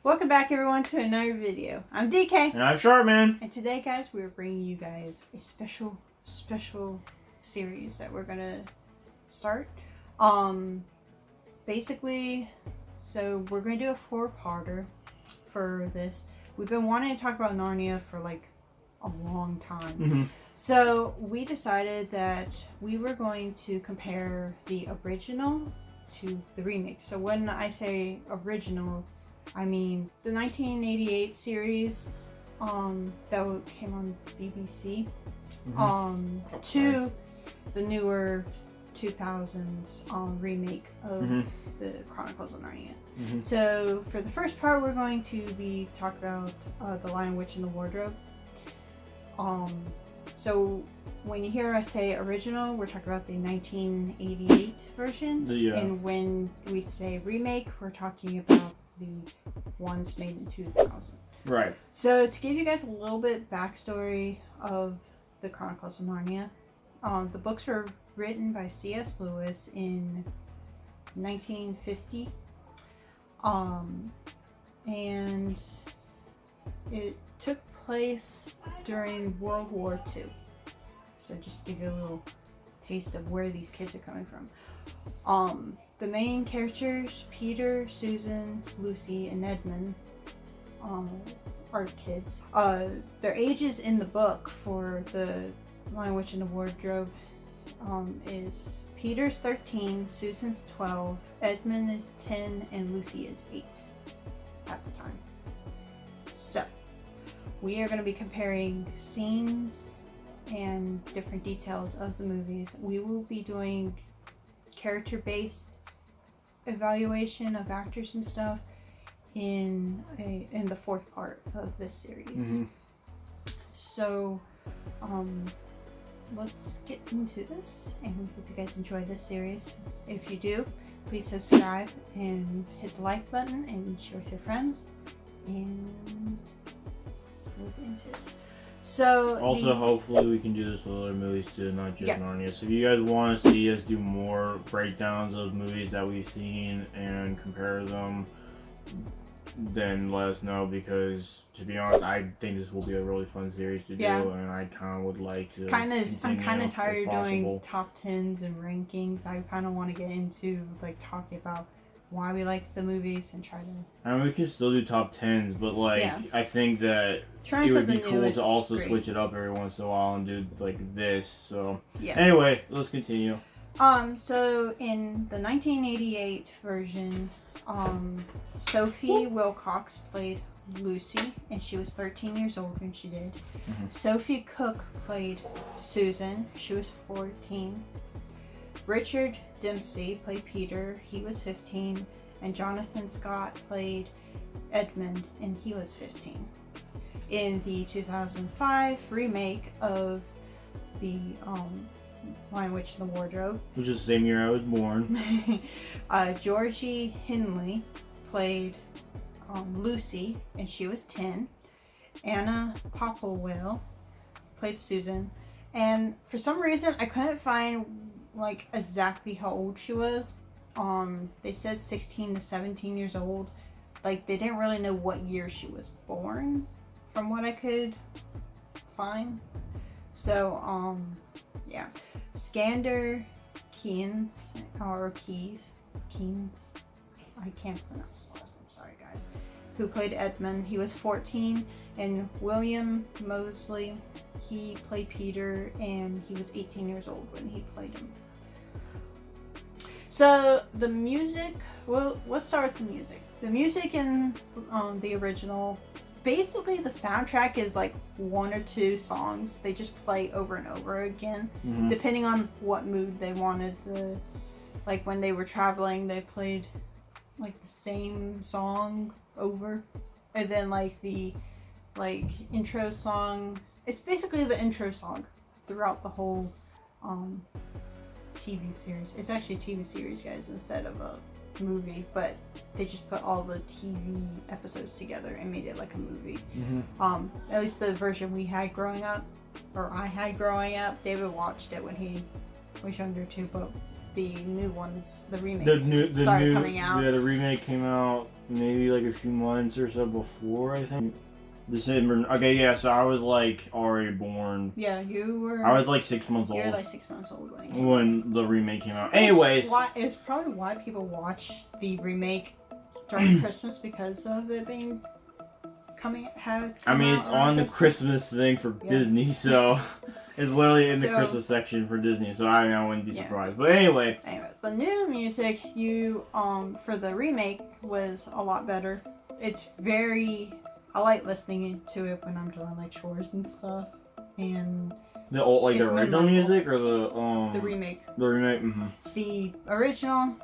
Welcome back everyone to another video. I'm DK. And I'm Sharkman. And today guys, we're bringing you guys a special series that we're gonna start. Basically, so we're gonna do a 4-parter for this. We've been wanting to talk about Narnia for like a long time. Mm-hmm. So we decided that we were going to compare the original to the remake. So when I say original, I mean the 1988 series that came on BBC, to the newer 2000s remake of the Chronicles of Narnia. So for the first part, we're going to be talking about The Lion, Witch, and the Wardrobe. So when you hear us say original, we're talking about the 1988 version. And when we say remake, we're talking about the ones made in 2000. Right. So to give you guys a little bit backstory of the Chronicles of Narnia, the books were written by C.S. Lewis in 1950. And it took place during World War II. So just to give you a little taste of where these kids are coming from. The main characters, Peter, Susan, Lucy, and Edmund, are kids. Their ages in the book for the Lion, Witch, and the Wardrobe is Peter's 13, Susan's 12, Edmund is 10, and Lucy is 8 at the time. So, we are going to be comparing scenes and different details of the movies. We will be doing character-based evaluation of actors and stuff in the 4th part of this series. So, let's get into this, and we hope you guys enjoy this series. If you do, please subscribe and hit the like button and share with your friends, and move into it. So also, hopefully we can do this with other movies too, not just Narnia. So if you guys want to see us do more breakdowns of movies that we've seen and compare them, then let us know, because to be honest, I think this will be a really fun series to do, and I kind of would like to I'm kind of tired of doing top 10s and rankings. I kind of want to get into like talking about why we like the movies and try to... I mean, we can still do top 10s, but like I think that it would be cool to also switch it up every once in a while and do like this. So anyway, let's continue. So in the 1988 version, Sophie Wilcox played Lucy, and she was 13 years old when she did. Sophie Cook played Susan. She was 14. Richard Dempsey played Peter. He was 15. And Jonathan Scott played Edmund, and he was 15. In the 2005 remake of the Lion, Witch, and the Wardrobe, which is the same year I was born, Georgie Henley played Lucy, and she was 10. Anna Popplewell played Susan, and for some reason I couldn't find like exactly how old she was. They said 16 to 17 years old. Like, they didn't really know what year she was born, from what I could find. So, yeah. Skander Keynes, I can't pronounce the last name, sorry guys, who played Edmund, he was 14. And William Mosley, he played Peter, and he was 18 years old when he played him. So, the music, well, let's start with the music. The music in the original, basically the soundtrack is like 1 or 2 songs. They just play over and over again, depending on what mood they wanted to. Like when they were traveling, they played like the same song over, and then like the intro song. It's basically the intro song throughout the whole TV series. It's actually a TV series, guys, instead of a movie, but they just put all the TV episodes together and made it like a movie. At least the version we had growing up, or I had growing up. David watched it when he was younger too, but the new ones, the remake, the started new coming out. Yeah, the remake came out maybe like a few months or so before, I think. December. Okay, yeah. So I was like already born. Yeah, you were. I was like 6 months old. You were like 6 months old when the remake came out. Anyways, it's probably why people watch the remake during Christmas, because of it being I mean, it's on the Christmas thing for Disney, so it's literally in the Christmas section for Disney. So I wouldn't be surprised. But anyway, the new music for the remake was a lot better. It's very. I like listening to it when I'm doing like chores and stuff. And the original music or the remake. The remake. Mm-hmm. The original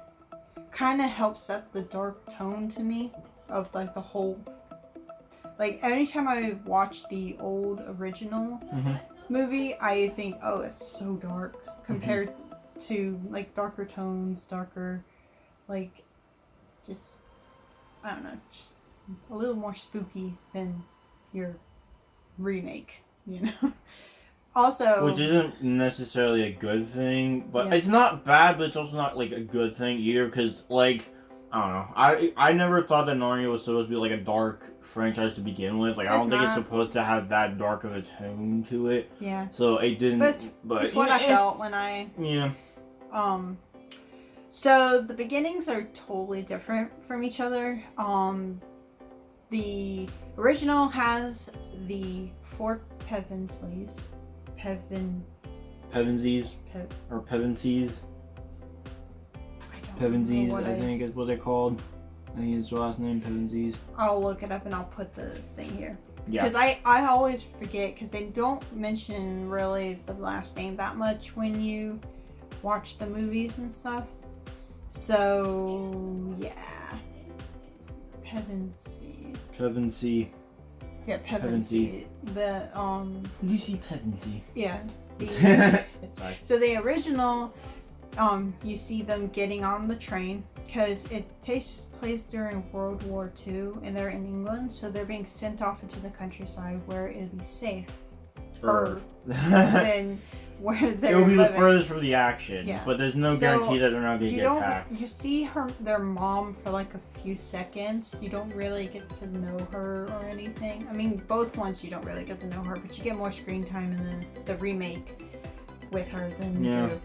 kind of helps set the dark tone to me of like the whole. Like anytime I watch the old original movie, I think, oh, it's so dark compared to like darker tones, darker, like just I don't know, just a little more spooky than your remake, you know. Also, which isn't necessarily a good thing, but it's not bad, but it's also not like a good thing either, because like I don't know, I never thought that Narnia was supposed to be like a dark franchise to begin with. Like I don't think it's supposed to have that dark of a tone to it. Yeah. So it didn't. But it's what I felt when I. Yeah. So the beginnings are totally different from each other. The original has the 4 Pevensies. Pevensies? Or Pevensies? Pevensies, I think is what they're called. I think it's the last name, Pevensies. I'll look it up and I'll put the thing here. Yeah. Because I always forget, because they don't mention really the last name that much when you watch the movies and stuff. So, yeah. Pevensey. Yeah, Pevensey. The, Lucy Pevensey. Yeah. Sorry. So the original, you see them getting on the train, because it takes place during World War II, and they're in England, so they're being sent off into the countryside where it'll be safe. Than where they're It'll be living. the furthest from the action, but there's no guarantee that they're not going to get attacked. You see their mom for like a few seconds. You don't really get to know her or anything. I mean, both ones you don't really get to know her, but you get more screen time in the remake with her than you do.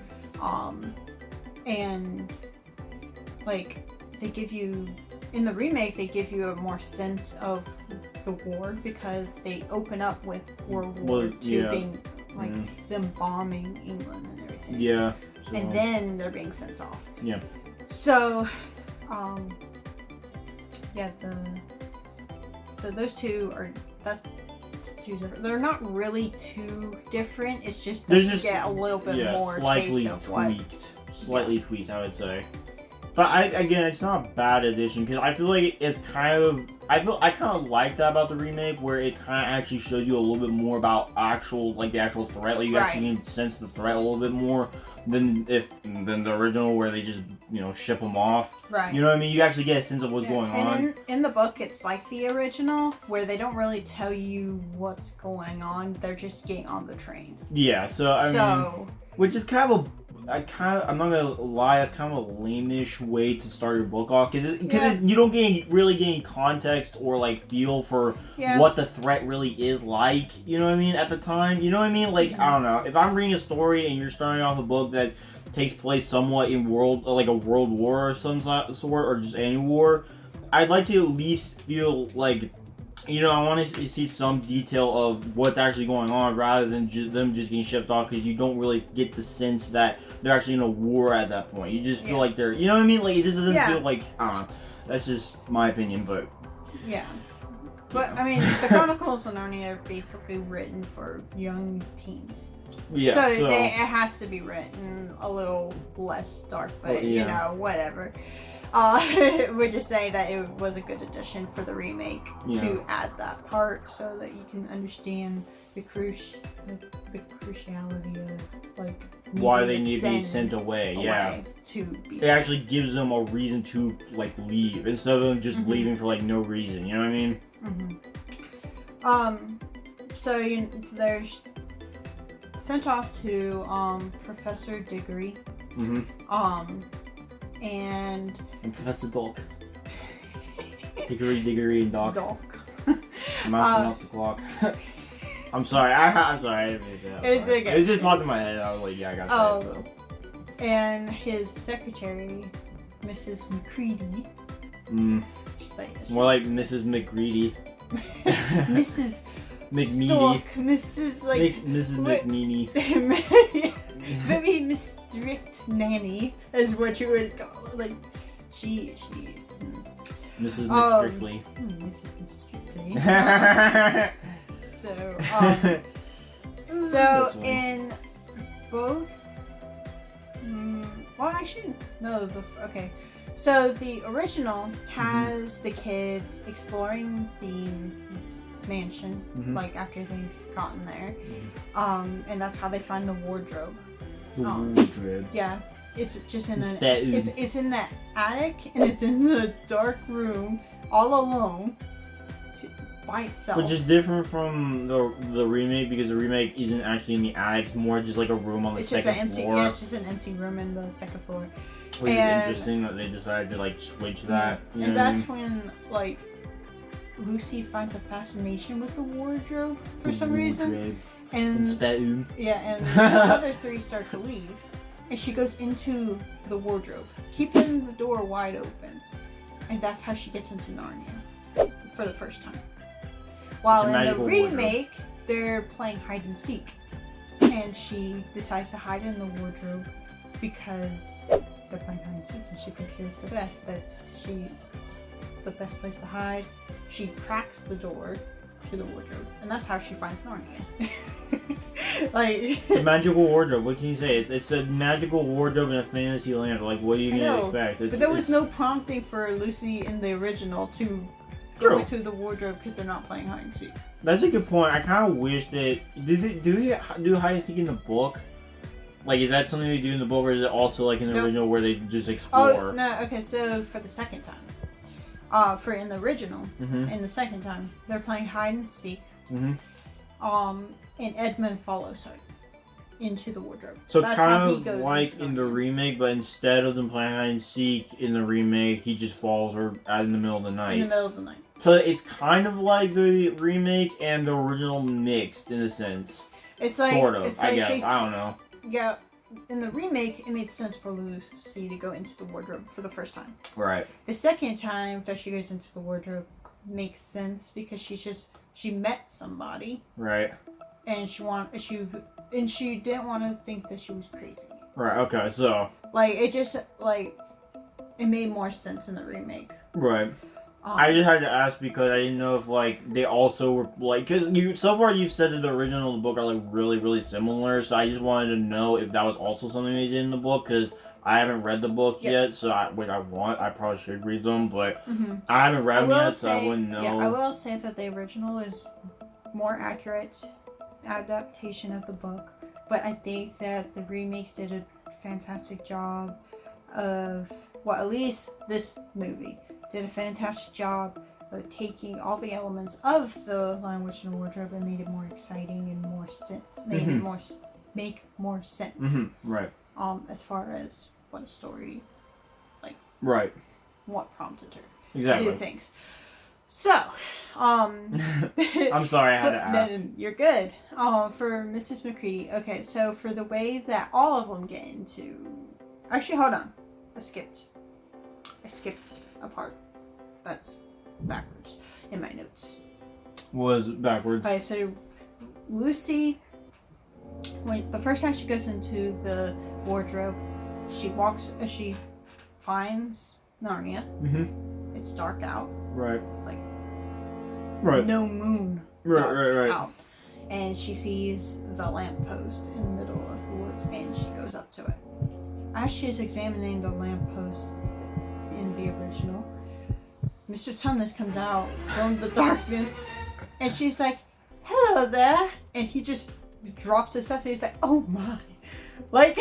And like they give you in the remake, they give you a more sense of the war, because they open up with World War II being like them bombing England and everything. Yeah. So. And then they're being sent off. Yeah. So, so those two that's two different. They're not really too different. It's just that you get a little bit more slightly taste of slightly tweaked, I would say. But again, it's not a bad addition, because I feel like it's kind of. I kind of like that about the remake, where it kind of actually shows you a little bit more about the actual threat. Like you actually can sense the threat a little bit more than the original, where they just ship them off. Right. You know what I mean? You actually get a sense of what's going on. And in the book, it's like the original, where they don't really tell you what's going on. They're just getting on the train. Yeah. So I mean, which is kind of I'm not gonna lie, that's kind of a lame-ish way to start your book off, because you don't really get any context or like feel for what the threat really is like. You know what I mean? At the time, you know what I mean? Like I don't know, if I'm reading a story and you're starting off a book that takes place somewhat in a world war or some sort, or just any war, I'd like to at least feel like. I want to see some detail of what's actually going on, rather than them just getting shipped off, because you don't really get the sense that they're actually in a war at that point. You just feel like they're, you know what I mean? Like, it just doesn't feel like, I don't know. That's just my opinion, but... Yeah. But, I mean, the Chronicles of Narnia are basically written for young teens. Yeah, so it has to be written a little less dark, but, whatever. We're just saying that it was a good addition for the remake to add that part, so that you can understand the cruciality of like why they need to be sent away. To be it actually gives them a reason to like leave, instead of them just leaving for like no reason. You know what I mean? So they're sent off to Professor Diggory, Mm-hmm. And Professor Dolk. Hickory Dickory and Doc. Messing up the clock. I'm sorry. I'm sorry. I didn't mean that. It's okay. It was just popped in my head. I was like, yeah, I gotta say it. So. And his secretary, Mrs. McCready. More like Mrs. McGreedy. Mrs. McNeedy. Stork, Mrs. like Mrs. McNeedy. Maybe Miss Strict Nanny is what you would call it. Like she. Mrs. McStrictly. Mrs. McStrictly. So in both. Well, actually, no. Okay. So the original has the kids exploring the mansion, like after they've gotten there, and that's how they find the wardrobe. The wardrobe. Yeah, it's just in it's in that attic, and it's in the dark room, all alone, by itself. Which is different from the remake, because the remake isn't actually in the attic; it's more just like a room on the second floor. Yeah, it's just an empty room in the second floor. Which is interesting that they decided to like switch that. You and know that's when like Lucy finds a fascination with the wardrobe for some reason. And Spatoon. Yeah, and the other three start to leave. And she goes into the wardrobe, keeping the door wide open. And that's how she gets into Narnia for the first time. While in the remake, they're playing hide and seek. And she decides to hide in the wardrobe because they're playing hide and seek, and she thinks it's the best, the best place to hide. She cracks the door to the wardrobe, and that's how she finds Narnia. Like, it's a magical wardrobe. What can you say? It's a magical wardrobe in a fantasy land. Like, what are you gonna expect? But there was no prompting for Lucy in the original to go into the wardrobe because they're not playing hide and seek. That's a good point. I kind of wish that do they do hide and seek in the book? Like, is that something they do in the book, or is it also like in the original where they just explore? Oh no, okay. So for the second time, in the original, in the second time, they're playing hide and seek. And Edmund follows her into the wardrobe. So that's kind of like in the remake, but instead of them playing hide and seek in the remake, he just follows her out in the middle of the night. In the middle of the night. So it's kind of like the remake and the original mixed in a sense. It's like sort of. I guess. I don't know. Yeah, in the remake, it made sense for Lucy to go into the wardrobe for the first time. Right. The second time that she goes into the wardrobe makes sense because she met somebody. Right. And she didn't want to think that she was crazy. Right. Okay. So. Like it made more sense in the remake. Right. I just had to ask because I didn't know if like they also were like, because so far you've said that the original and the book are like really, really similar, so I just wanted to know if that was also something they did in the book, because I haven't read the book yet, so I probably should read them, but I haven't read them yet, so I wouldn't know. Yeah, I will say that the original is more accurate adaptation of the book, but I think that the remakes did a fantastic job of, well, at least this movie did a fantastic job of taking all the elements of the Lion, Witch, and Wardrobe and made it more exciting and more sense. Made it make more sense. Right. As far as what story, like. Right. What prompted her to do things. So, I'm sorry I had to ask. No, you're good. For Mrs. McCready. Okay, so for the way that all of them get into. Actually, hold on. I skipped a part that's backwards in my notes. Was backwards? Okay, so Lucy, when the first time she goes into the wardrobe, she finds Narnia. It's dark out. Right. Like. Right. No moon. Right. Out. And she sees the lamppost in the middle of the woods, and she goes up to it. As she is examining the lamppost in the original, Mr. Tumnus comes out from the darkness, and she's like, "Hello there," and he just drops his stuff, and he's like, "Oh my," like.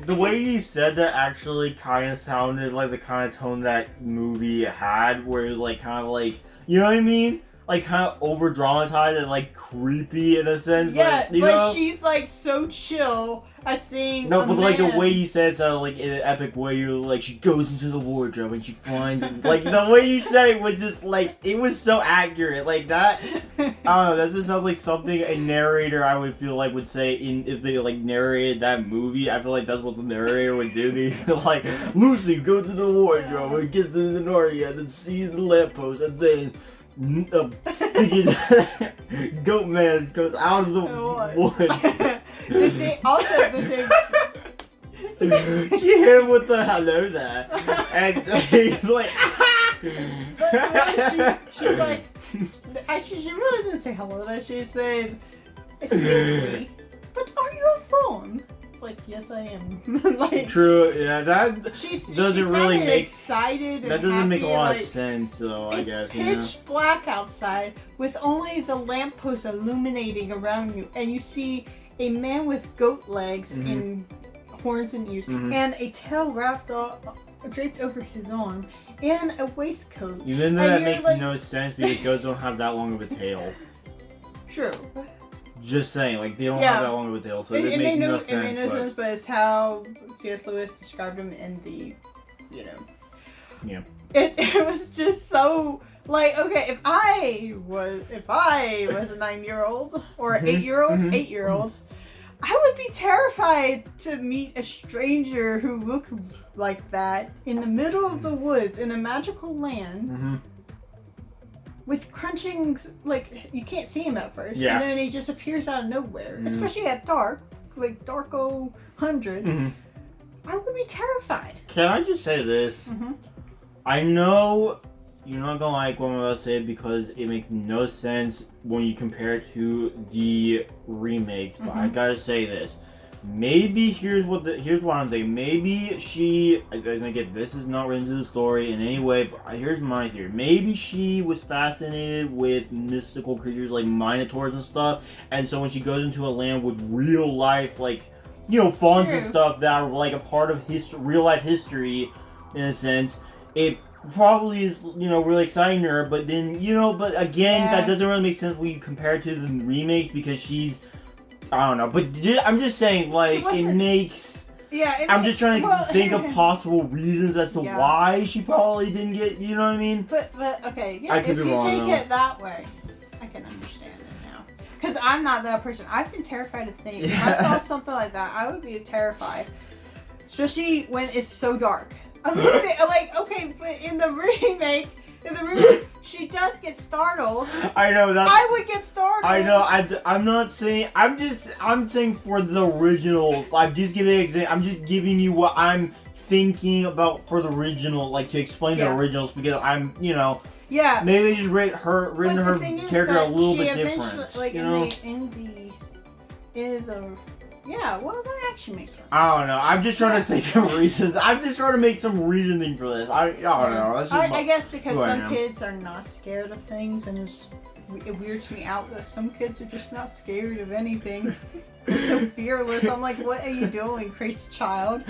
The way you said that actually kind of sounded like the kind of tone that movie had, where it was like kind of like, you know what I mean? like kind of over dramatized and like creepy in a sense. Yeah, but, you but know, she's like so chill at seeing. no, a but like the man. way you said it sounded like in an epic way. You're like, she goes into the wardrobe and she finds it. Like the way you said it was just like it was so accurate. Like that. I don't know. That just sounds like something a narrator I would feel like would say in if they like narrated that movie. I feel like that's what the narrator would do. They'd be like, Lucy goes to the wardrobe and gets to the Narnia and then sees the lamppost and then. Sticky goat man goes out of the woods. the thing. She hit him with the hello there, and he's like, she's like, actually, she really didn't say hello there. She said, "Excuse me, but are you a phone?" It's like, yes, I am. Like, true, yeah, that doesn't really make excited. That doesn't make a lot of sense, though. I guess it's pitch black outside with only the lamppost illuminating around you, and you see a man with goat legs and horns and ears, and a tail draped over his arm, and a waistcoat. Even though that makes no sense because goats don't have that long of a tail. True. Just saying, like they don't have that long of a tail, so it makes no sense. It made no sense, but it's how C.S. Lewis described him in the, Yeah. It was just so like, okay, if I was a 9-year-old or 8-year-old, I would be terrified to meet a stranger who looked like that in the middle of the woods in a magical land. With crunching, like, you can't see him at first. Yeah. And then he just appears out of nowhere. Especially at dark, like Darko 100. I would be terrified. Can I just say this? I know you're not gonna like what I'm about to say because it makes no sense when you compare it to the remakes, but I gotta say this. Maybe here's what I'm saying. Maybe she, and again, this is not written to the story in any way, but here's my theory. Maybe she was fascinated with mystical creatures like minotaurs and stuff, and so when she goes into a land with real life, like, fawns and stuff that are like a part of real life history, in a sense, it probably is, really exciting to her, but then, but again, that doesn't really make sense when you compare it to the remakes because she's, I don't know, but I'm just saying, like, it makes... Yeah, I'm just trying to think of possible reasons as to why she probably didn't get, you know what I mean? But okay, yeah, I could if be you wrong, take though. it that way, I can understand it now. Because I'm not that person. I've been terrified of things. If I saw something like that, I would be terrified. Especially when it's so dark. A little bit, like, okay, but in the remake, she does get startled. I know that. I would get startled. I know. I'm not saying. I'm saying for the originals. I'm just giving you what I'm thinking about for the original, like to explain the originals because I'm, Yeah. Maybe they just written her character a little bit different. Like in the. Yeah, well, that actually makes sense. I don't know. I'm just trying to think of reasons. I'm just trying to make some reasoning for this. I don't know. That's just I guess because some kids are not scared of things, and it weirds me out that some kids are just not scared of anything. They're so fearless. I'm like, what are you doing, crazy child?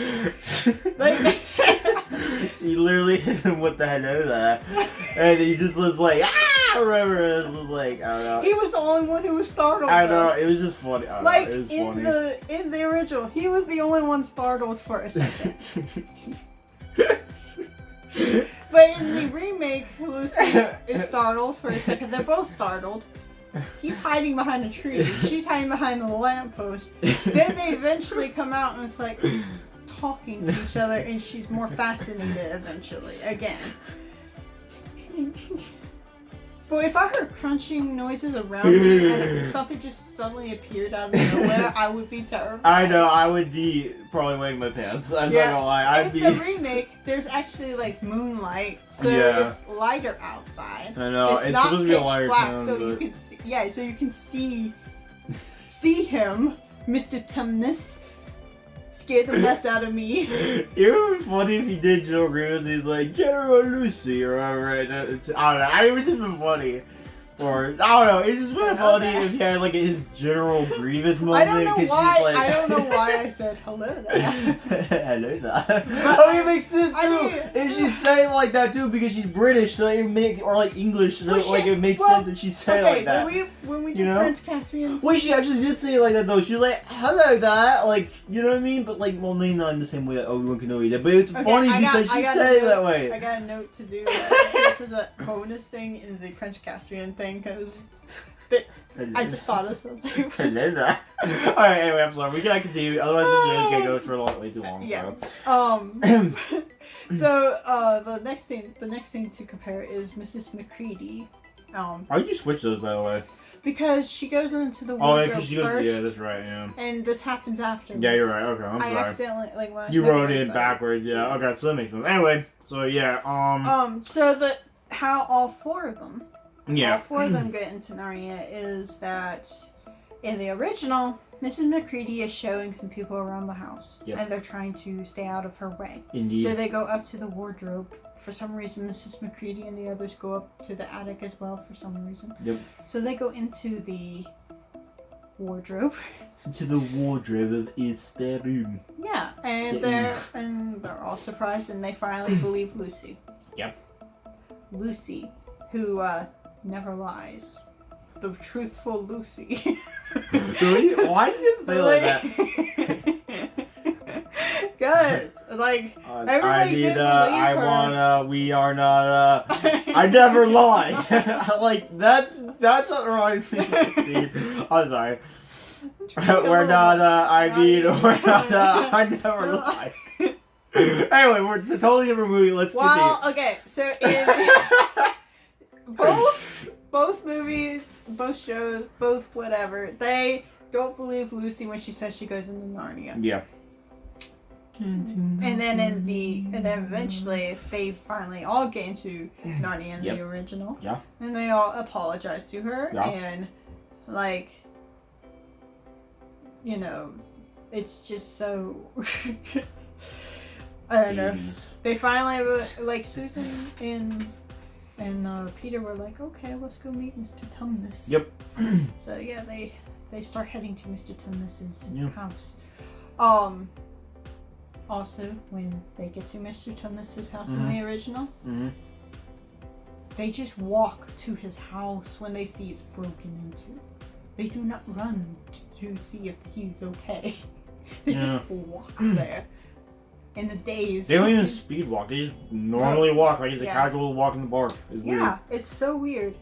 Like, you literally hit him with the hello there, and he just was like, whatever. It was like, I don't know. He was the only one who was startled. I know. It was just funny. Like it was funny. In the original, he was the only one startled for a second. But in the remake, Lucy is startled for a second. They're both startled. He's hiding behind a tree. She's hiding behind the lamppost. Then they eventually come out and it's like talking to each other, and she's more fascinated eventually again. But if I heard crunching noises around me and something just suddenly appeared out of nowhere, I would be terrified. I know, I would be probably wearing my pants. I'm not gonna lie. In the remake, there's actually like moonlight, so it's lighter outside. I know, it's not supposed to be a pitch lighter black, tone, so but... you can see, so you can see him, Mr. Tumnus, scared the mess out of me. It would be funny if he did Joe Grievous. He's like General Lucy or whatever. I don't know. It was just funny. Or I don't know. It's just really funny if he had like his General Grievous moment. I don't know why. She's like, I don't know why I said hello there. Hello there. Oh, it makes sense too. If she's saying like that too, because she's British, so it makes or like English, so like it makes sense if she's saying like that. When we did Prince Caspian. Wait, she actually did say it like that though. She was like, "Hello there," like you know what I mean? But like, well, maybe not in the same way that Obi-Wan Kenobi did. But it's funny because she said it that way. I got a note to do. This is a bonus thing in the Prince Caspian thing because I just thought of something. Hello there. All right. Anyway, I'm sorry. We gotta continue. Otherwise, this video is gonna go for way too long. Yeah. So. So the next thing to compare is Mrs. McCready. Why did you switch those, by the way? Because she goes into the wardrobe first. Yeah, that's right, yeah. And this happens after. Yeah, you're right. Okay, I'm sorry. I accidentally, like, when I you wrote it backwards, yeah. Okay, so that makes sense. Anyway, so yeah, so how all four of them get into Narnia is that in the original, Mrs. McCready is showing some people around the house. Yep. And they're trying to stay out of her way. Indeed. So they go up to the wardrobe. For some reason, Mrs. McCready and the others go up to the attic as well for some reason. Yep. So they go into the wardrobe. Into the wardrobe of his spare room. Yeah, and they're all surprised and they finally believe Lucy. Yep. Lucy, who never lies. The truthful Lucy. Why did you say like that? Because, like, everybody did believe her. We are not, I never lie. Like, that's not the right thing to see. I'm sorry. We're not, we're not, I never lie. Anyway, we're a totally different movie. Let's continue. Okay, so in both movies, both shows, both whatever, they don't believe Lucy when she says she goes into Narnia. Yeah. And then eventually they finally all get into Narnia in the original. Yeah. And they all apologize to her and like, you know, it's just so I don't know. They finally like Susan and Peter were like, okay, let's go meet Mr. Tumnus. Yep. So yeah, they start heading to Mr. Tumnus's house. Also, when they get to Mr. Tumnus's house in the original, they just walk to his house when they see it's broken into. They do not run to see if he's okay. They just walk there. In the days. They don't even speed walk. They just normally walk like it's a casual walk in the park. It's weird. It's so weird.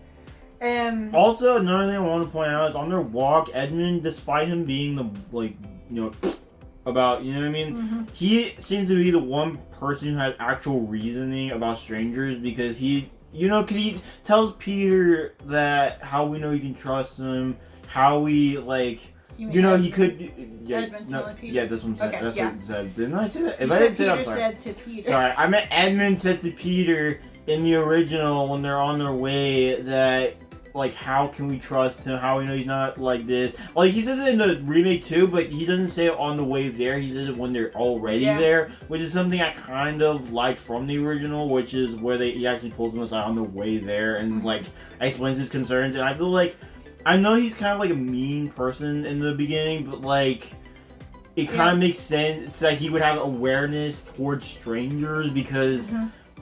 Also, another thing I want to point out is on their walk, Edmund, despite him being the, like, you know, about, you know what I mean? He seems to be the one person who has actual reasoning about strangers because he, you know, because he tells Peter that how we know you can trust him, how we, like, you know, he could. Edmund telling Peter? Yeah, that's what I'm saying. Okay, that's what he said. Didn't I say that? If you I didn't say Peter that, I'm sorry. said to Peter. Sorry, I meant Edmund says to Peter in the original when they're on their way that, like, how can we trust him? How we know he's not like this? Like, he says it in the remake too, but he doesn't say it on the way there. He says it when they're already there, which is something I kind of liked from the original, which is where he actually pulls him aside on the way there and, like, explains his concerns. And I feel like, I know he's kind of like a mean person in the beginning, but, like, it kind of makes sense that he would have awareness towards strangers because,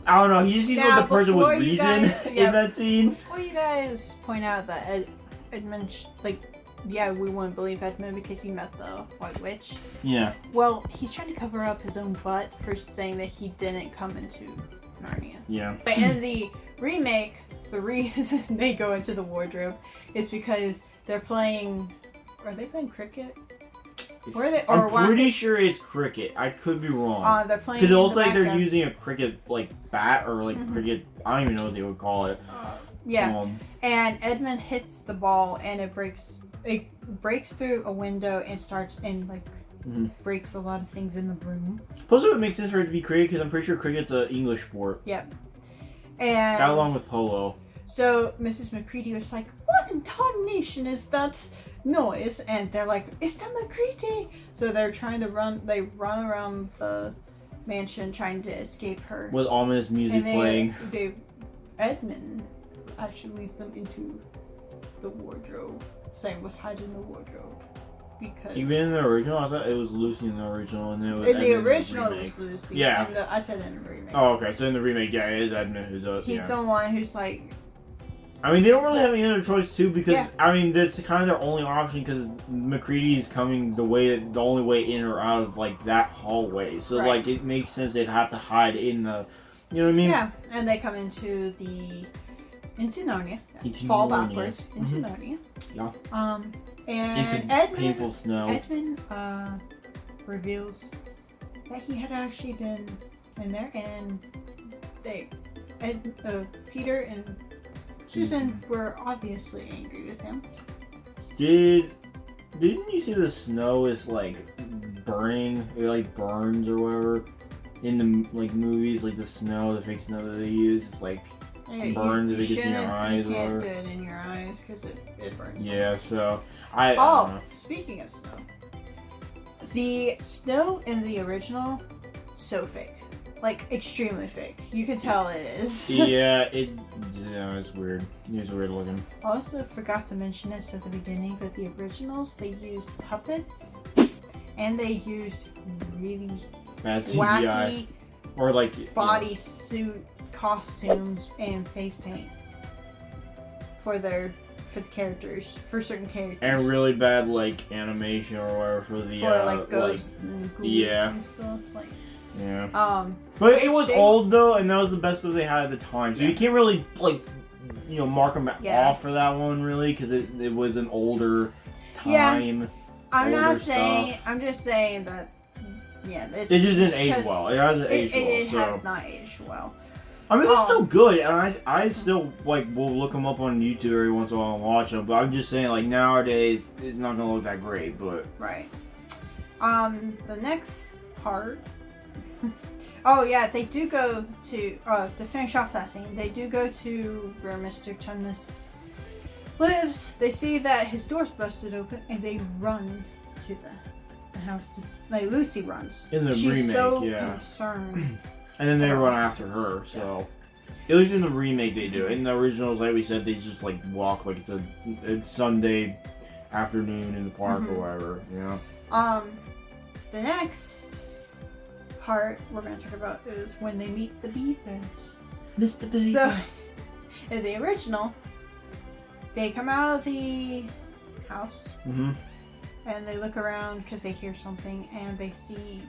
I don't know, he just seems like the person with reason in that scene. Before you guys point out that Edmund, like, we wouldn't believe Edmund because he met the White Witch. Yeah. Well, he's trying to cover up his own butt for saying that he didn't come into Narnia. Yeah. But in the remake, the reason they go into the wardrobe is because they're playing. Are they playing cricket? I'm pretty sure it's cricket. I could be wrong. They're playing because it looks like they're using a cricket like bat or like cricket. I don't even know what they would call it. And Edmund hits the ball and it breaks. It breaks through a window and starts and like breaks a lot of things in the room. Plus, it would make sense for it to be cricket because I'm pretty sure cricket's an English sport. Yep. And that along with polo. So Mrs. McCready was like, "What in tarnation is that noise?" And they're like, "It's the McCready." So they're trying to run. They run around the mansion trying to escape her. With ominous music playing. Edmund actually leads them into the wardrobe, saying was hiding the wardrobe. Because even in the original, I thought it was Lucy in the original, and then it was in the Edmund original in it the remake. was Lucy. Yeah. I said in the remake. Oh, okay. So in the remake, yeah, it is Edmund who does. He's the one who's like. I mean, they don't really have any other choice too, because I mean, that's kind of their only option, because McCready's coming the only way in or out of like that hallway. So like, it makes sense they'd have to hide in the, you know what I mean? Yeah, and they come into Narnia. Fall backwards into Narnia. Yeah. And into Edmund, painful snow. Edmund reveals that he had actually been in there, and Peter and Susan were obviously angry with him. Didn't you see the snow is like burning? It like burns or whatever in the like movies, like the snow, the fake snow that they use is like burns if it gets in your eyes. You can't do it in your eyes because it burns. Yeah, so I don't know. Speaking of snow, the snow in the original, so fake. Like, extremely fake. You can tell it is. Yeah, it's weird. It's weird looking. Also, forgot to mention this at the beginning, but the originals, they used puppets, and they used really bad CGI. wacky Or like bodysuit costumes and face paint for the characters, for certain characters. And really bad like animation or whatever for the like ghosts and ghouls and stuff like. Yeah. But it was old though, and that was the best that they had at the time. So you can't really like, mark them off for that one really, because it was an older time. Yeah. I'm not saying. Stuff. I'm just saying that. Yeah, it just didn't age well. It hasn't aged well. It has not aged well. I mean, they're still good, and I still like will look them up on YouTube every once in a while and watch them. But I'm just saying, like nowadays, it's not gonna look that great. But right. The next part. Oh yeah, they do go to finish off that scene. They do go to where Mr. Tumnus lives. They see that his door's busted open, and they run to the house. Like Lucy runs. In the She's remake, so yeah. concerned. And then they run after her. So, at least in the remake they do. In the originals, like we said, they just like walk like it's a Sunday afternoon in the park or whatever. Yeah. The next part we're going to talk about is when they meet the Beavers. Mr. Beaver. So, in the original, they come out of the house and they look around because they hear something, and they see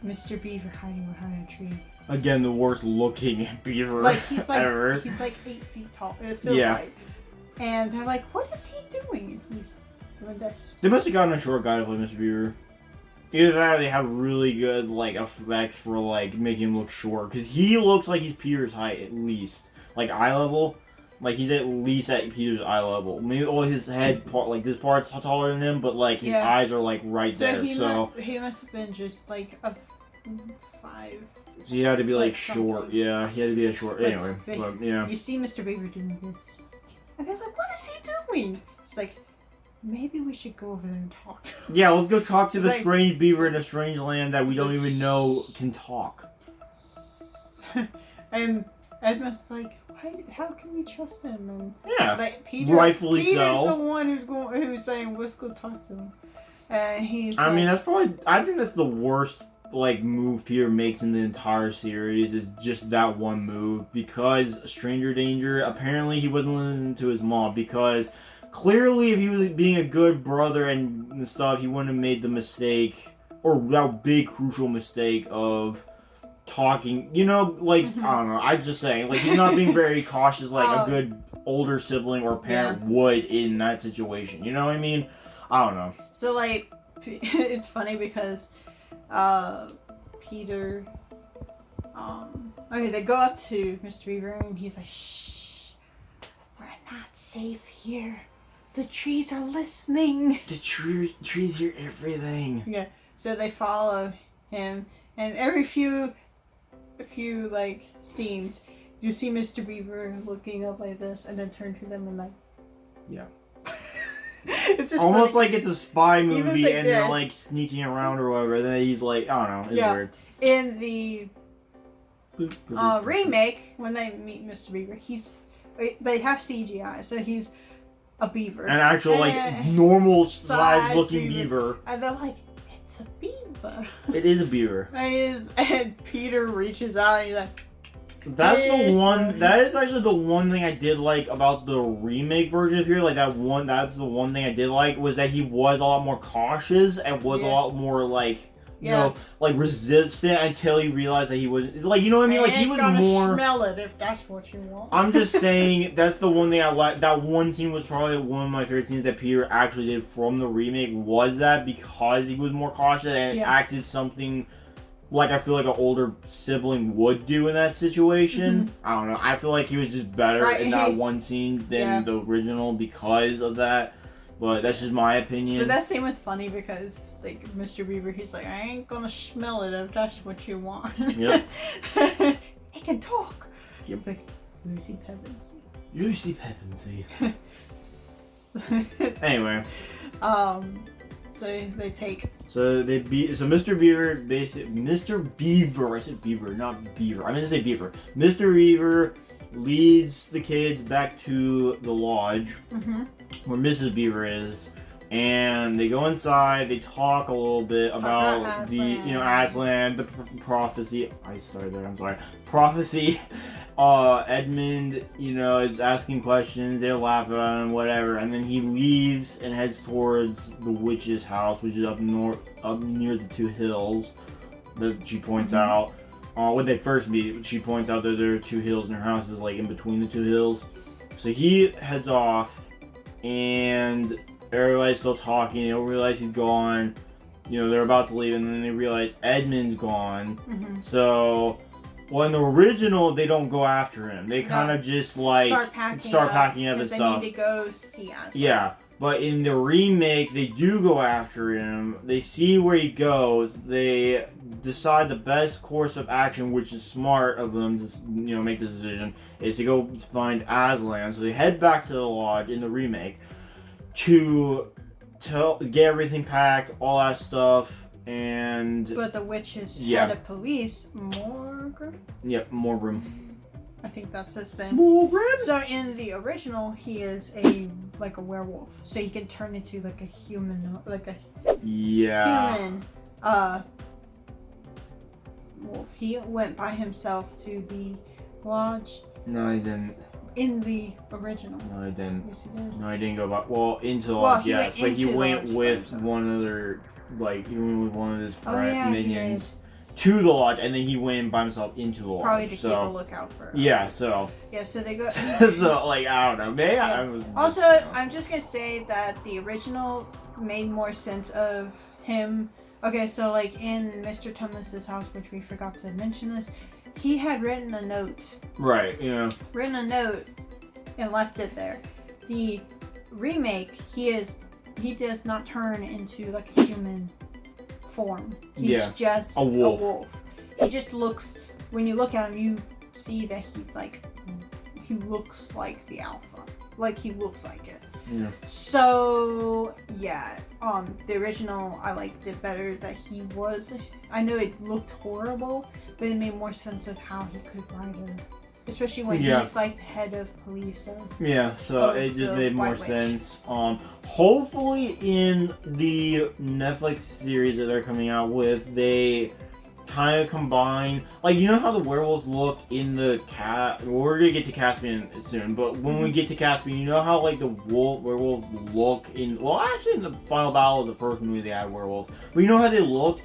Mr. Beaver hiding behind a tree. Again, the worst looking beaver ever. He's like 8 feet tall. It feels like. And they're like, "What is he doing?" And he's doing this. They must have gotten a short guy to play Mr. Beaver. Either that or they have really good like effects for like making him look short, because he looks like he's Peter's height at least, like eye level. Like he's at least at Peter's eye level. Maybe his head part, like this part's taller than him, but like his eyes are like right there. He must have been just like a 5. So he had to be like short. Something. Yeah, he had to be a short. Anyway, but yeah. You see Mr. Beaver doing this, and they're like, "What is he doing?" It's like, maybe we should go over there and talk to him. Yeah, let's go talk to the strange beaver in a strange land that we don't even know can talk. And Edmund's like, how can we trust him? And like Peter's the one who's saying, "Let's go talk to him." And he's. I mean, that's probably. I think that's the worst like move Peter makes in the entire series is just that one move, because stranger danger. Apparently, he wasn't listening to his mom, because clearly, if he was being a good brother and stuff, he wouldn't have made the mistake or that big crucial mistake of talking, I don't know, I'm just saying, like, he's not being very cautious like a good older sibling or parent would in that situation, you know what I mean? I don't know. So, like, it's funny because Peter, they go up to Mr. Beaver and he's like, "Shh, we're not safe here. The trees are listening." The trees hear everything. Yeah, so they follow him, and every few like scenes, you see Mr. Beaver looking up like this, and then turn to them and like, yeah. It's just almost funny. like it's a spy movie and they're like sneaking around or whatever. And then he's like, I don't know, it's weird. In the remake, when they meet Mr. Beaver, he's they have CGI, so he's a beaver. An actual, like, normal size looking beaver. And they're like, it's a beaver. It is a beaver. And Peter reaches out and he's like, that is actually the one thing I did like about the remake version of here. Like, that's the one thing I did like, was that he was a lot more cautious and was a lot more, like, you know, like, resistant until he realized that he was, like, you know what I mean? Like, he was more... smell it if that's what you want. I'm just saying, that's the one thing I like. That one scene was probably one of my favorite scenes that Peter actually did from the remake, was that because he was more cautious and acted something like I feel like an older sibling would do in that situation. Mm-hmm. I don't know. I feel like he was just better in that one scene than the original because of that. But that's just my opinion. But that scene was funny because, like, Mr. Beaver, he's like, I ain't gonna smell it if that's what you want. Yep. He can talk. Yep. It's like, Lucy Pevensey. Lucy Pevensey. Anyway. So they take... So Mr. Beaver, Mr. Beaver, I said Beaver, not Beaver. I meant to say Beaver. Mr. Beaver leads the kids back to the lodge where Mrs. Beaver is, and they go inside. They talk a little bit about the, Aslan, the prophecy. I started there. I'm sorry. Prophecy. Edmund, is asking questions. They laugh at him, whatever, and then he leaves and heads towards the witch's house, which is up near the two hills that she points out. When they first meet, she points out that there are two hills, and her house is like in between the two hills. So he heads off, and everybody's still talking. They don't realize he's gone. They're about to leave, and then they realize Edmund's gone. So. Well, in the original, they don't go after him. They kind of just, like, start packing up and stuff. They need to go see Aslan. Yeah, but in the remake, they do go after him. They see where he goes. They decide the best course of action, which is smart of them to, make this decision, is to go find Aslan. So they head back to the lodge in the remake to get everything packed, all that stuff. But the witch's head of police, Maugrim? Yep, Maugrim. I think that's his thing. Maugrim? So in the original, he is a werewolf. So he can turn into like a human, human wolf. He went by himself to the lodge. No, he didn't. In the original. No, he didn't. Yes, he did. No, he didn't go by. Well, into the lodge, yes, but he went with one other. Like, he went with one of his minions to the lodge, and then he went by himself into the lodge. Probably to keep a lookout for him. Yeah, so... Yeah, so they go... so, like, I don't know. Maybe I'm just gonna say that the original made more sense of him... Okay, so, like, in Mr. Tumnus' house, which we forgot to mention this, he had written a note. Right, yeah. Written a note and left it there. The remake, he does not turn into like a human form. He's just a wolf. He just looks, when you look at him, you see that he looks like the alpha. Like, he looks like it. Yeah. So, yeah, the original, I liked it better that he was, I know it looked horrible, but it made more sense of how he could ride him. Especially when he's like the head of police. So it just made more sense. Hopefully in the Netflix series that they're coming out with, they kind of combine, like, you know how the werewolves look in the we're gonna get to Caspian soon, but when we get to Caspian, you know how like the werewolves look in, well, actually in the final battle of the first movie they had werewolves, but you know how they look?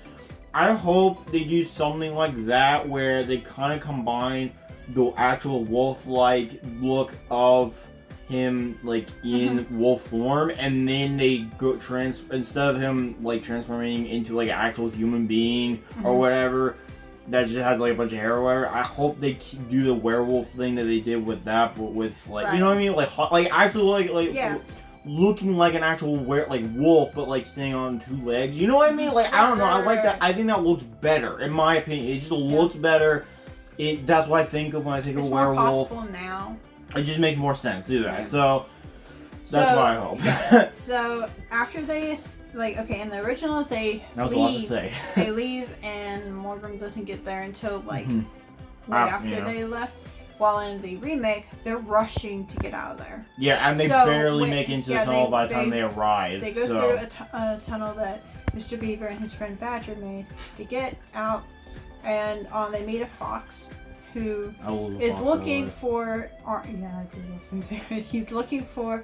I hope they do something like that where they kind of combine the actual wolf-like look of him, like, in wolf form, and then they go instead of him like transforming into like an actual human being or whatever that just has like a bunch of hair or whatever. I hope they do the werewolf thing that they did with that, but with like you know what I mean, like actually like looking like an actual wolf, but like standing on two legs. You know what I mean? Like, I don't know. I like that. I think that looks better, in my opinion. It just looks better. That's what I think of when I think of werewolf. It's more possible now. It just makes more sense to do that. So that's what I hope. So after they in the original they that was leave. A lot to say. They leave and Maugrim doesn't get there until like way after they left. While in the remake, they're rushing to get out of there. Yeah, and they barely make it into the tunnel by the time they arrive. They go through a tunnel that Mr. Beaver and his friend Badger made to get out, and they meet a fox who is looking for. Yeah, I do love him too. He's looking for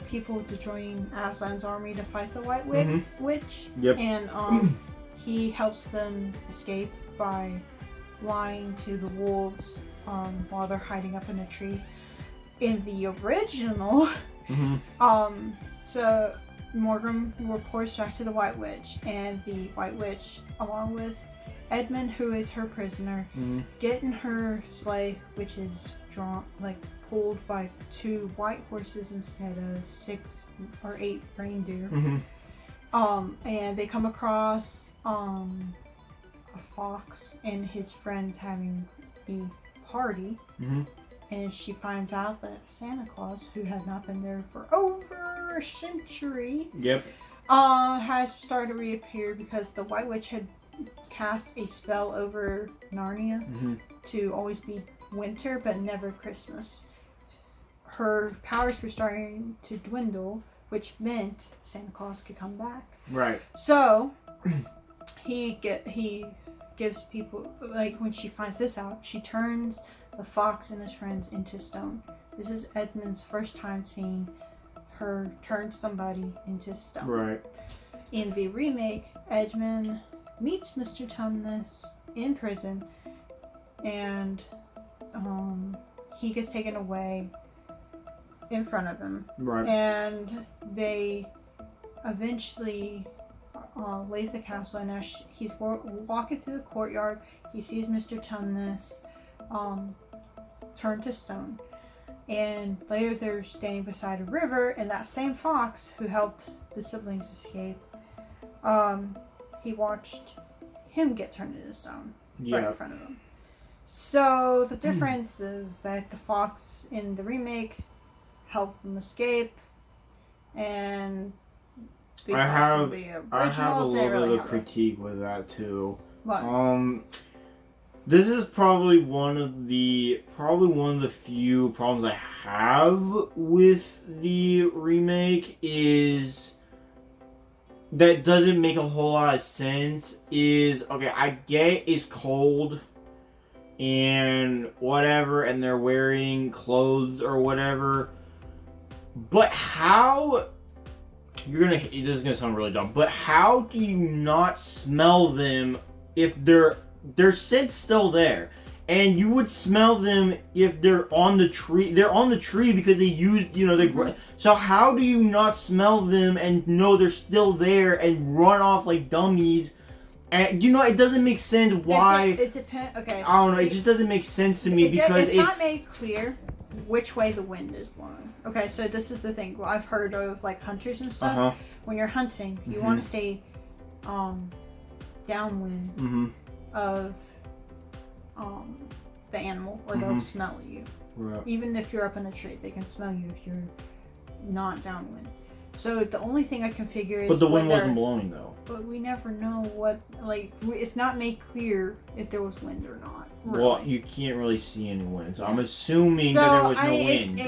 people to join Aslan's army to fight the White Witch. Yep. And he helps them escape by lying to the wolves while they're hiding up in a tree. In the original, so Maugrim reports back to the White Witch, and the White Witch, along with Edmund, who is her prisoner, get in her sleigh, which is pulled by 2 white horses instead of 6 or 8 reindeer. And they come across a fox and his friends having a party, and she finds out that Santa Claus, who had not been there for over a century, has started to reappear because the White Witch had cast a spell over Narnia to always be winter but never Christmas. Her powers were starting to dwindle, which meant Santa Claus could come back. Right. So he gives people, when she finds this out, she turns the fox and his friends into stone. This is Edmund's first time seeing her turn somebody into stone. Right. In the remake, Edmund meets Mr. Tumnus in prison, and he gets taken away in front of him. Right. And they eventually leave the castle, and as he's walking through the courtyard, he sees Mr. Tumnus turn to stone. And later they're standing beside a river, and that same fox who helped the siblings escape, he watched him get turned into stone right in front of him. So the difference is that the fox in the remake helped him escape, and I have a little bit of critique with that too. What? This is probably one of the few problems I have with the remake is that doesn't make a whole lot of sense. Okay, I get it's cold and whatever, and they're wearing clothes or whatever, but how? This is gonna sound really dumb, but how do you not smell them if their scent's still there? And you would smell them if they're on the tree. They're on the tree because they used, so how do you not smell them and know they're still there and run off like dummies? And it doesn't make sense why. It depends. Okay. I don't know. It just doesn't make sense to me because it's not made clear which way the wind is blowing. Okay, so this is the thing. Well, I've heard of hunters and stuff. When you're hunting, you want to stay downwind of the animal, or they'll smell you. Right. Even if you're up in a tree, they can smell you if you're not downwind. So the only thing I can figure is. But the wind wasn't blowing though. But we never know what. It's not made clear if there was wind or not. Really. Well, you can't really see any wind, so I'm assuming that there was no wind.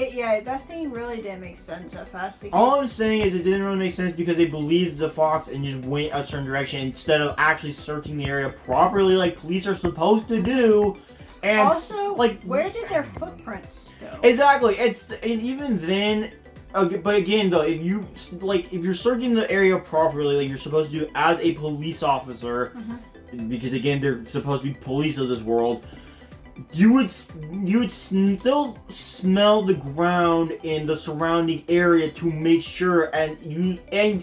That scene really didn't make sense at first. All I'm saying is it didn't really make sense because they believed the fox and just went a certain direction instead of actually searching the area properly like police are supposed to do. And also, where did their footprints go? Exactly. And even then. Okay, but again, though, if you're searching the area properly, like you're supposed to do as a police officer, because again, they're supposed to be police of this world, you would still smell the ground in the surrounding area to make sure, and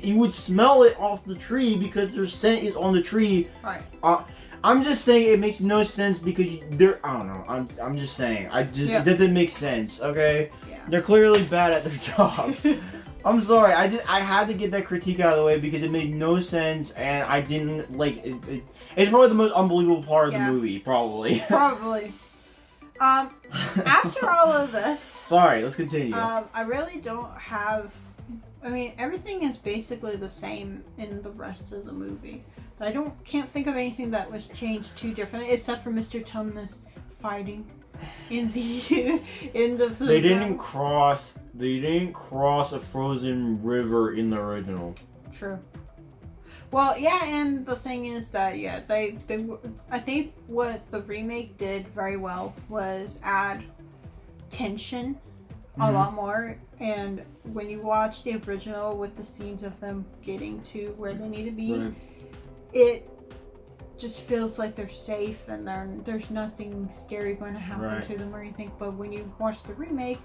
you would smell it off the tree because their scent is on the tree. Right. I'm just saying it makes no sense because I don't know. I'm just saying. It doesn't make sense. Okay. They're clearly bad at their jobs. I'm sorry. I had to get that critique out of the way because it made no sense, and I didn't like it. It's probably the most unbelievable part of the movie, probably. Probably. After all of this. Sorry. Let's continue. I really don't have. I mean, everything is basically the same in the rest of the movie. I can't think of anything that was changed too differently, except for Mr. Tumnus fighting in the end of the. They didn't cross a frozen river in the original. True. Well, yeah, and the thing is that they I think what the remake did very well was add tension a lot more. And when you watch the original with the scenes of them getting to where they need to be, it just feels like they're safe and there's nothing scary going to happen to them or anything. But when you watch the remake,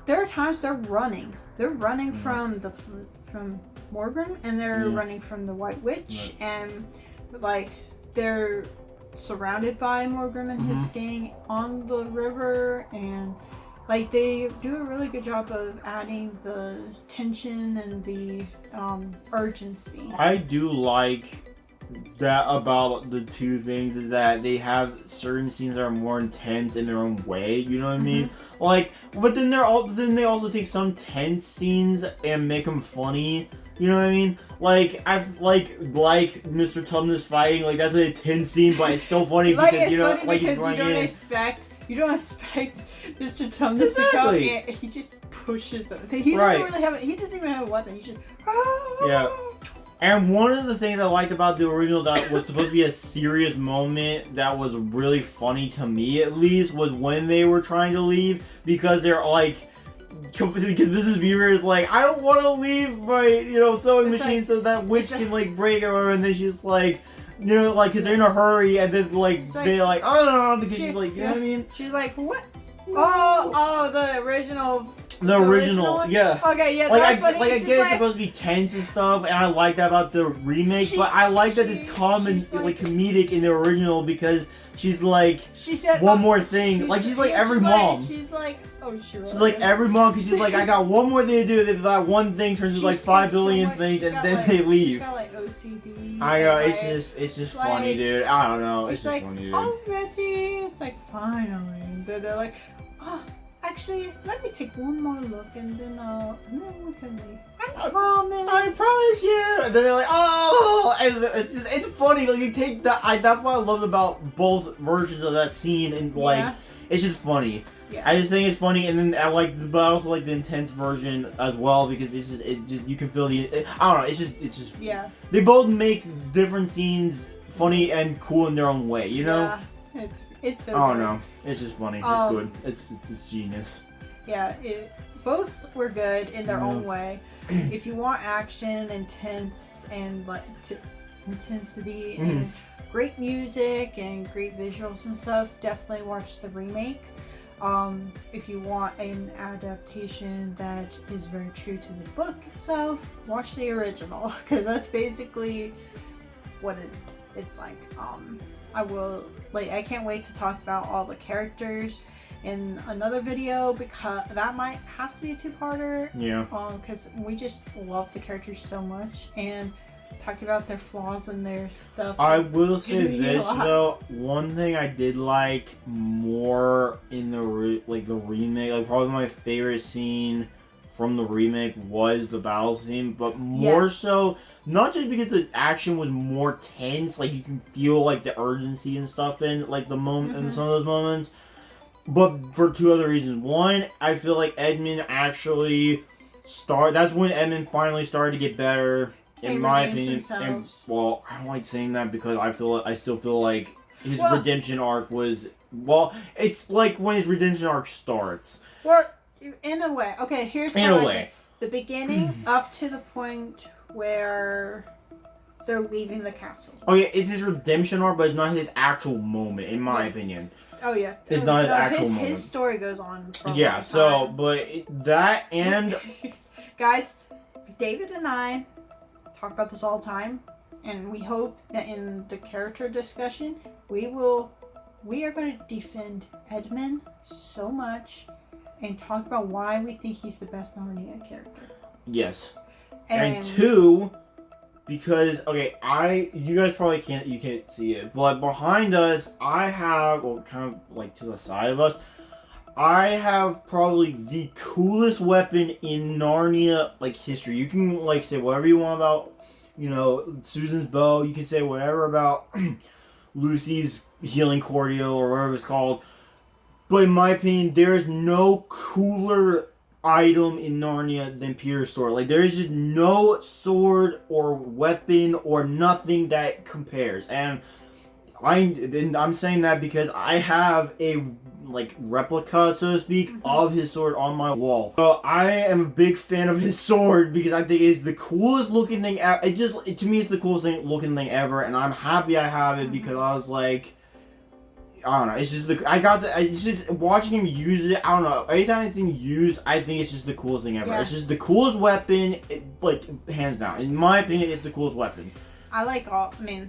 there are times they're running. They're running from Maugrim, and they're running from the White Witch, and like they're surrounded by Maugrim and his gang on the river, and like they do a really good job of adding the tension and the urgency. I do like that about the two things, is that they have certain scenes that are more intense in their own way, you know what I mean? Like, but then they also take some tense scenes and make them funny, you know what I mean? Like, I've like Mr. Tumnus fighting, like that's a tense scene, but it's still funny like, because it's you know, funny like because you don't expect Mr. Tumnus to come, and he just pushes them. He doesn't really have he doesn't even have a weapon. He just And one of the things I liked about the original that was supposed to be a serious moment that was really funny to me, at least, was when they were trying to leave, because they're like, because Mrs. Beaver is like, I don't want to leave my, sewing machine so that witch can like break it, or, and then she's like, because they're in a hurry, and then they're like, I don't know, because she's like, you know what I mean? She's like, what? Oh, the original. The original, yeah. Okay, yeah, like that's funny. I get it's supposed to be tense and stuff, and I like that about the remake, but I like that it's common, like comedic in the original, because she's like, she said one more thing, like she's like every mom. She's like, she's like every mom, because she's like, I got one more thing to do. That one thing turns into like 5 billion things, and then they leave. She's got like OCD. I know, it's just funny, dude. I don't know, it's just like, funny, dude. Oh, Betty, it's like finally. They're like, actually, let me take one more look, and then we can leave. I promise. I promise you. And then they're like, oh, and it's funny. Like you take that. That's what I loved about both versions of that scene, and like it's just funny. Yeah. I just think it's funny, and then but I also like the intense version as well, because it's just you can feel I don't know. It's just They both make different scenes funny and cool in their own way, you know. Yeah, it's so. Oh no, it's just funny. It's good. It's genius. Yeah, both were good in their own way. If you want action, intense, and intensity, and great music and great visuals and stuff, definitely watch the remake. If you want an adaptation that is very true to the book itself, watch the original, because that's basically what it's like. I can't wait to talk about all the characters in another video, because that might have to be a two-parter. Yeah. Because we just love the characters so much, and talk about their flaws and their stuff. I will say this though, one thing I did like more in the remake, like probably my favorite scene from the remake was the battle scene, but more so, not just because the action was more tense, like you can feel like the urgency and stuff in like the moment in some of those moments, but for two other reasons. One, I feel like Edmund actually that's when Edmund finally started to get better. In my opinion, and, well, I don't like saying that, because I still feel like his redemption arc was, it's like when his redemption arc starts. Well, in a way. Okay, here's what I think. The beginning up to the point where they're leaving the castle. Oh yeah, it's his redemption arc, but it's not his actual moment, in my opinion. Oh yeah. It's not his actual moment. His story goes on for a long time. So, but that and... Guys, David and I talk about this all the time, and we hope that in the character discussion we are going to defend Edmund so much and talk about why we think he's the best Narnia character. Yes. And two, because you guys probably can't see it, but behind us I have, kind of like to the side of us, I have probably the coolest weapon in Narnia, history. You can, say whatever you want about, Susan's bow. You can say whatever about Lucy's healing cordial or whatever it's called. But in my opinion, there is no cooler item in Narnia than Peter's sword. Like, there is just no sword or weapon or nothing that compares. And I'm saying that because I have a like replica, so to speak, of his sword on my wall. So I am a big fan of his sword because I think it's the coolest looking thing ever. To me, it's the coolest looking thing ever, and I'm happy I have it because I was like, I don't know. It's just it's just watching him use it. I don't know. Anytime it's being used, I think it's just the coolest thing ever. Yeah. It's just the coolest weapon, like hands down. In my opinion, it's the coolest weapon.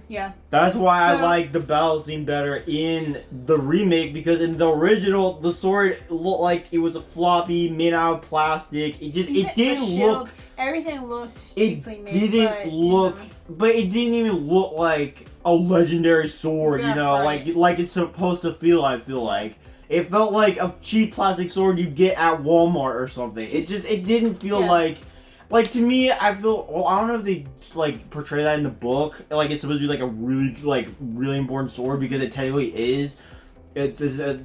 Yeah. That's why I like the battle scene better in the remake, because in the original, the sword looked like it was a floppy, made out of plastic. It didn't look. Everything looked cheaply made. But it didn't even look like a legendary sword. Yeah, right. like it's supposed to feel. I feel like it felt like a cheap plastic sword you'd get at Walmart or something. It didn't feel like. Like, to me, I feel, I don't know if they, like, portray that in the book. Like, it's supposed to be, like, a really important sword, because it technically is. It's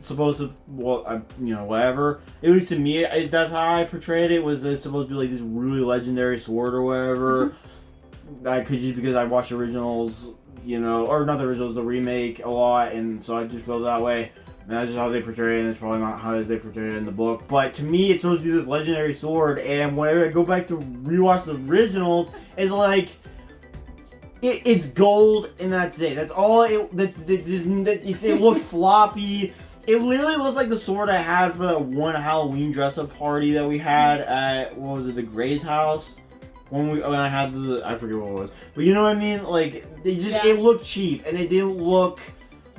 supposed to, whatever. At least to me, that's how I portrayed it, was that it's supposed to be, like, this really legendary sword or whatever. I could just because I watched the originals, or not the originals, the remake a lot, and so I just feel that way. And that's just how they portray it, and it's probably not how they portray it in the book. But to me, it's supposed to be this legendary sword, and whenever I go back to rewatch the originals, it's like, it's gold, and that's it. That's all it looks floppy. It literally looks like the sword I had for that one Halloween dress-up party that we had at, the Gray's house? When I had I forget what it was. But you know what I mean? Like, it looked cheap, and it didn't look...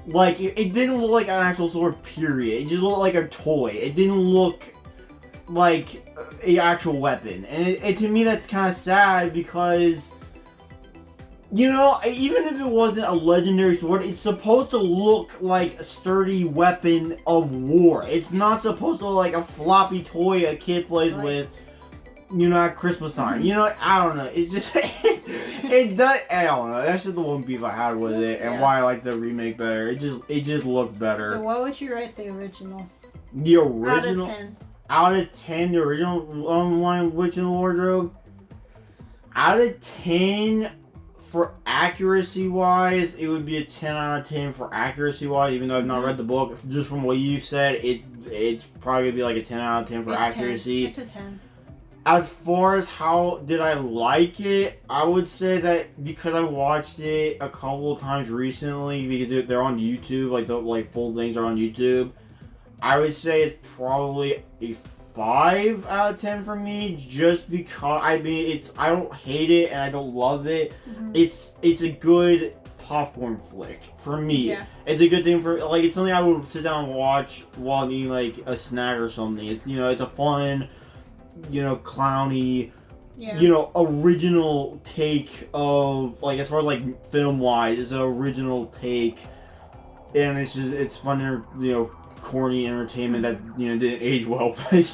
Like, it didn't look like an actual sword, period. It just looked like a toy. It didn't look like an actual weapon. And to me, that's kind of sad because, even if it wasn't a legendary sword, it's supposed to look like a sturdy weapon of war. It's not supposed to look like a floppy toy a kid plays with, at Christmas time. I don't know. It just... It does. I don't know. That's just the one beef I had with it, and why I like the remake better. It just looked better. So what would you rate the original? The original. Out of 10, the original Lion, Witch, and Wardrobe. Out of 10, for accuracy wise, it would be a 10 out of 10 for accuracy wise. Even though I've not read the book, just from what you said, it's probably gonna be like a 10 out of 10 for accuracy. It's a 10. As far as how did I like it, I would say that because I watched it a couple of times recently, because they're on YouTube, the full things are on YouTube, I would say it's probably a 5 out of 10 for me, just because, I don't hate it and I don't love it. It's a good popcorn flick for me. Yeah. It's a good thing for, it's something I would sit down and watch while I'm eating a snack or something. It's, it's a fun, clowny, original take of, as far as, film wise, it's an original take, and it's fun, corny entertainment that, didn't age well, but, it's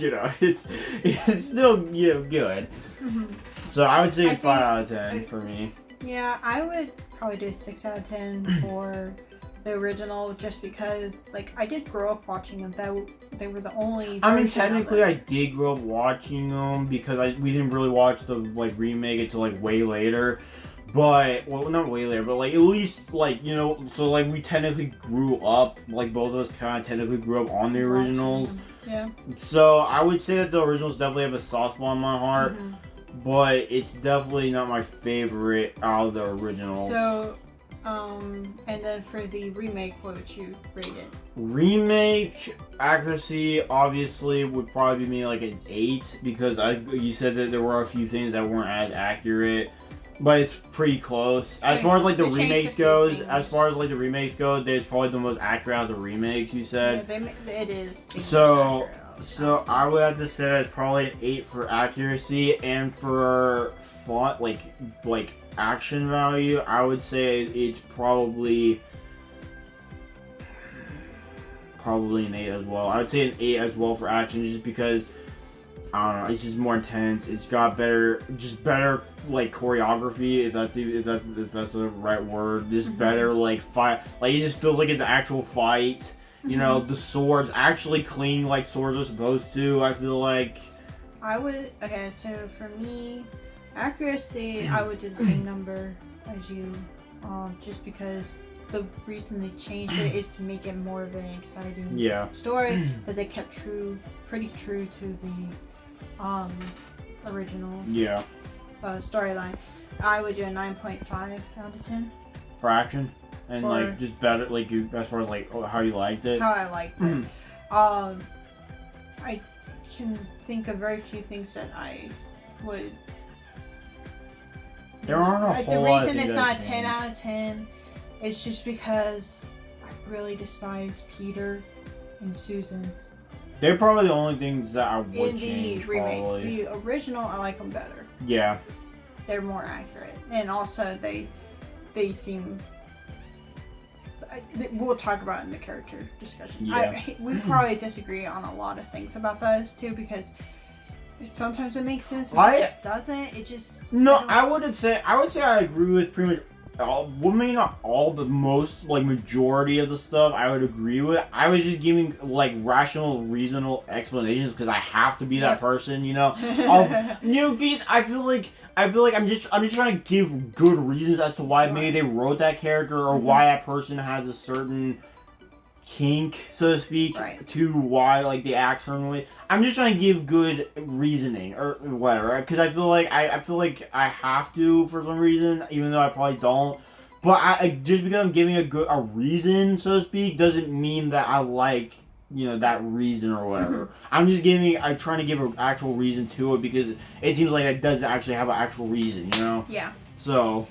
still, good. So I would say 5 out of 10 for me. Yeah, I would probably do 6 out of 10 for the original, just because, I did grow up watching them. They were the only. I mean, technically, I did grow up watching them because we didn't really watch the remake until way later. But not way later, but at least so we technically grew up. Both of us kind of technically grew up on the originals. Yeah. So I would say that the originals definitely have a soft spot in my heart, but it's definitely not my favorite out of the originals. So. And then for the remake, what would you rate it? Remake accuracy obviously would probably be an 8, because you said that there were a few things that weren't as accurate, but it's pretty close. As far as the remakes goes, there's probably the most accurate out of the remakes, you said. Yeah, it is. So I would have to say that's probably an 8 for accuracy, and for font, action value, I would say it's probably an 8 as well. I would say an 8 as well for action, just because I don't know. It's just more intense. It's got better like choreography, if that's the right word. Just better like fight. Like it just feels like it's an actual fight. You know, the swords actually clean like swords are supposed to. I feel like. So for me, accuracy, I would do the same number as you, just because the reason they changed it is to make it more of an exciting story, but they kept pretty true to the original storyline. I would do a 9.5 out of 10 for action and like just better, like you, as far as like how you liked it. How I liked it. I can think of very few things that I would. There aren't a whole lot. The reason it's not 10 out of 10 is just because I really despise Peter and Susan. They're probably the only things that I would in change. The remake. Probably. The original, I like them better. Yeah. They're more accurate, and also they seem. We'll talk about it in the character discussion. Yeah. We probably disagree on a lot of things about those too, because sometimes it makes sense. It doesn't. It just. No, I would say I agree with pretty much all. Well, maybe not all, but most, like majority of the stuff I would agree with. I was just giving like rational, reasonable explanations because I have to be that person, you know. Because I feel like I'm just trying to give good reasons as to why maybe they wrote that character or why that person has a certain kink, so to speak, to why like they act certain way. I'm just trying to give good reasoning or whatever, because I feel like I have to for some reason, even though I probably don't. But I just because I'm giving a reason, so to speak, doesn't mean that I like, you know, that reason or whatever. I'm trying to give an actual reason to it because it seems like it doesn't actually have an actual reason, you know? Yeah. So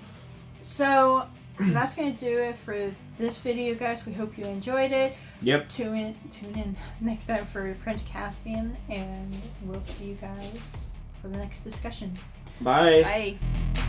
that's gonna do it for this video, guys. We hope you enjoyed it. Yep. Tune in next time for Prince Caspian, and we'll see you guys for the next discussion. Bye. Bye.